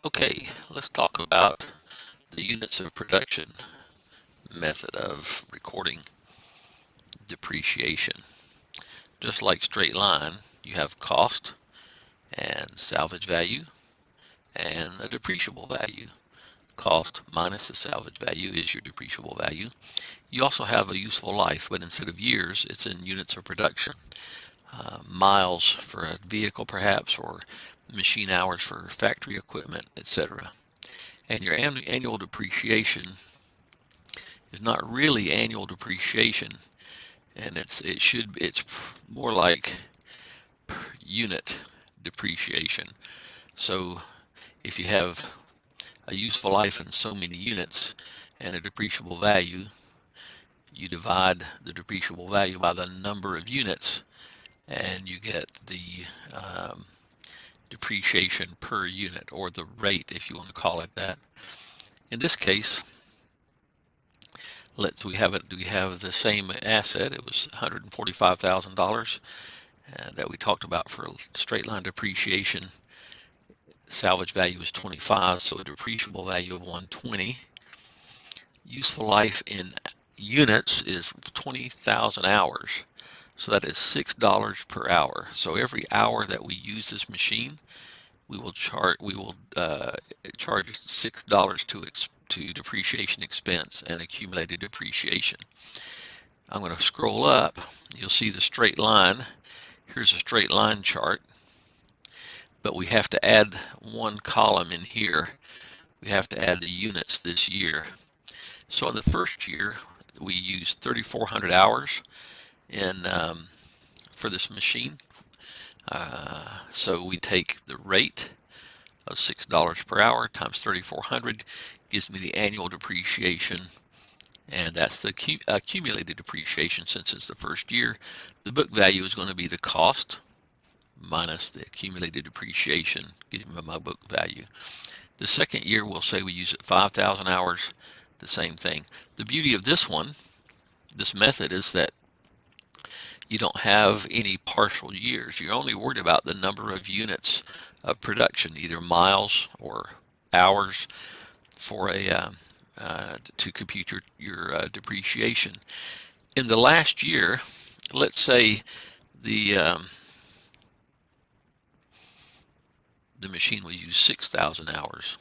Okay, let's talk about the units of production method of recording depreciation. Just like straight line, you have cost and salvage value and a depreciable value. Cost minus the salvage value is your depreciable value. You also have a useful life, but instead of years, it's in units of production. Miles for a vehicle perhaps, or machine hours for factory equipment, etc. And your annual depreciation is not really annual depreciation, and it's more like unit depreciation. So if you have a useful life in so many units and a depreciable value, you divide the depreciable value by the number of units and you get the depreciation per unit, or the rate if you want to call it that. In this case, we have the same asset. It was $145,000 that we talked about for straight line depreciation. Salvage value is 25, so a depreciable value of 120. Useful life in units is 20,000 hours, so that is $6 per hour. So every hour that we use this machine, we will charge $6 to depreciation expense and accumulated depreciation. I'm going to scroll up. You'll see the straight line. Here's a straight line chart, but we have to add one column in here. We have to add the units this year. So in the first year, we used 3,400 hours for this machine. So we take the rate of $6 per hour times 3,400, gives me the annual depreciation, and that's the accumulated depreciation since it's the first year. The book value is going to be the cost minus the accumulated depreciation, giving me my book value. The second year, we'll say we use it 5,000 hours, the same thing. The beauty of this method, is that you don't have any partial years. You're only worried about the number of units of production, either miles or hours, for to compute your depreciation. In the last year, let's say the machine will use 6,000 hours.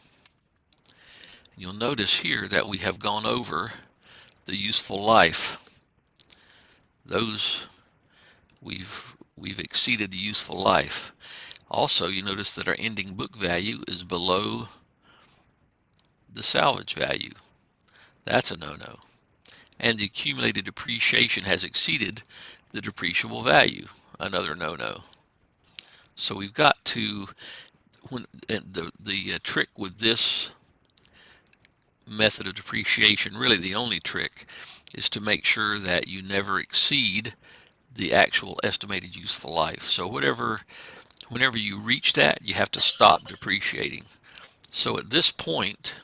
You'll notice here that we have gone over the useful life. Those we've exceeded the useful life. Also, you notice that our ending book value is below the salvage value. That's a no-no. And the accumulated depreciation has exceeded the depreciable value. Another no-no. So we've got to, the trick with this method of depreciation, really the only trick, is to make sure that you never exceed the actual estimated useful life. So whenever you reach that, you have to stop depreciating. So at this point,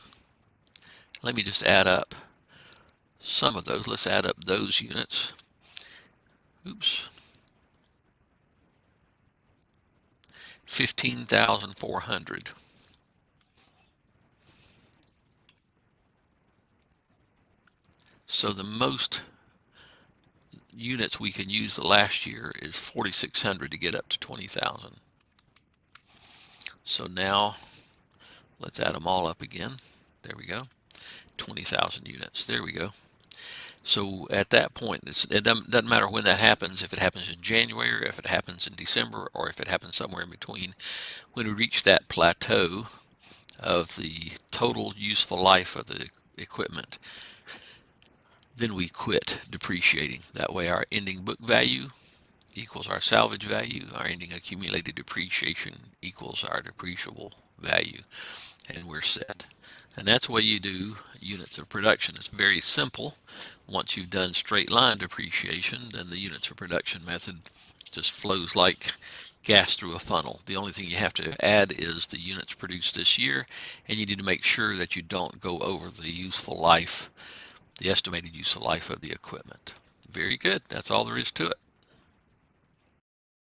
let me just add up some of those. Let's add up those units. Oops. 15,400. So the most units we can use the last year is 4,600 to get up to 20,000. So now let's add them all up again. There we go. 20,000 units. There we go. So at that point, it doesn't matter when that happens, if it happens in January, or if it happens in December, or if it happens somewhere in between. When we reach that plateau of the total useful life of the equipment, then we quit depreciating. That way our ending book value equals our salvage value, our ending accumulated depreciation equals our depreciable value, and we're set. And that's the way you do units of production. It's very simple. Once you've done straight line depreciation, then the units of production method just flows like gas through a funnel. The only thing you have to add is the units produced this year, and you need to make sure that you don't go over the useful life, the estimated useful life of the equipment. Very good. That's all there is to it.